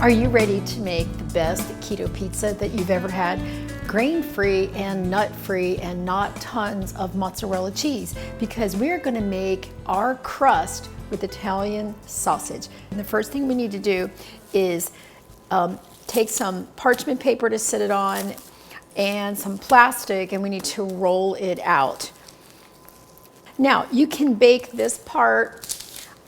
Are you ready to make the best keto pizza that you've ever had? Grain-free and nut-free and not tons of mozzarella cheese, because we're gonna make our crust with Italian sausage. And the first thing we need to do is take some parchment paper to sit it on and some plastic, and we need to roll it out. Now, you can bake this part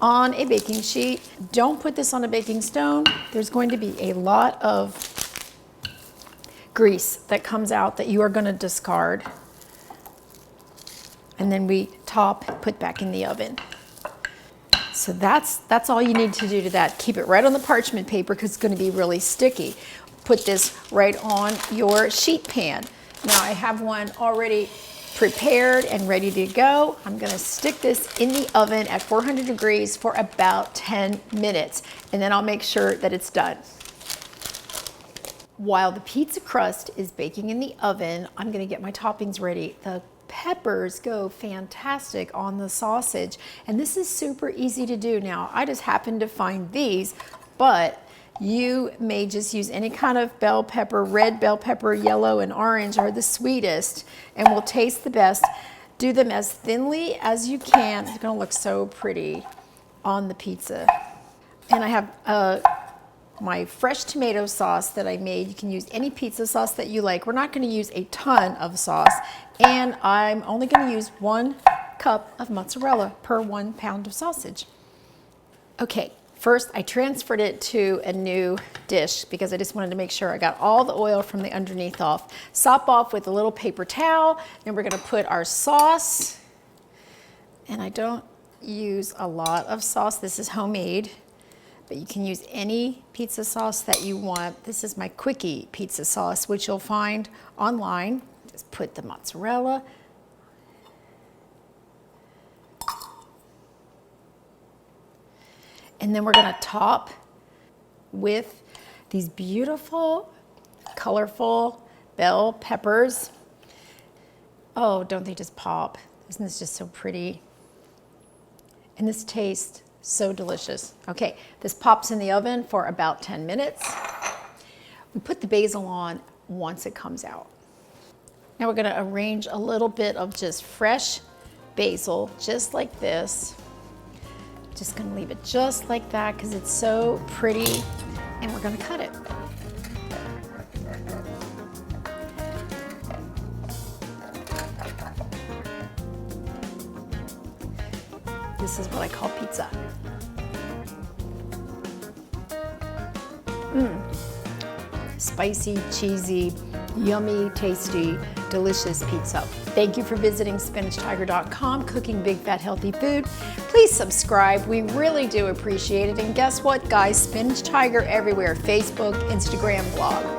on a baking sheet. Don't put this on a baking stone. There's going to be a lot of grease that comes out that you are going to discard. And then we put back in the oven. So that's all you need to do to that. Keep it right on the parchment paper because it's going to be really sticky. Put this right on your sheet pan. Now I have one already prepared and ready to go. I'm gonna stick this in the oven at 400 degrees for about 10 minutes, and then I'll make sure that it's done. While the pizza crust is baking in the oven, I'm gonna get my toppings ready. The peppers go fantastic on the sausage, and this is super easy to do. Now, I just happened to find these, but you may just use any kind of bell pepper. Red bell pepper, yellow, and orange are the sweetest and will taste the best. Do them as thinly as you can. It's gonna look so pretty on the pizza. And I have my fresh tomato sauce that I made. You can use any pizza sauce that you like. We're not gonna use a ton of sauce, and I'm only gonna use 1 cup of mozzarella per 1 pound of sausage. Okay. First, I transferred it to a new dish because I just wanted to make sure I got all the oil from the underneath off. Sop off with a little paper towel. Then we're gonna put our sauce. And I don't use a lot of sauce. This is homemade, but you can use any pizza sauce that you want. This is my quickie pizza sauce, which you'll find online. Just put the mozzarella. And then we're gonna top with these beautiful, colorful bell peppers. Oh, don't they just pop? Isn't this just so pretty? And this tastes so delicious. Okay, this pops in the oven for about 10 minutes. We put the basil on once it comes out. Now we're gonna arrange a little bit of just fresh basil, just like this. Just gonna leave it just like that because it's so pretty, and we're gonna cut it. This is what I call pizza. Spicy, cheesy, yummy, tasty, delicious pizza. Thank you for visiting SpinachTiger.com, cooking big, fat, healthy food. Please subscribe. We really do appreciate it. And guess what, guys? Spinach Tiger everywhere. Facebook, Instagram, blog.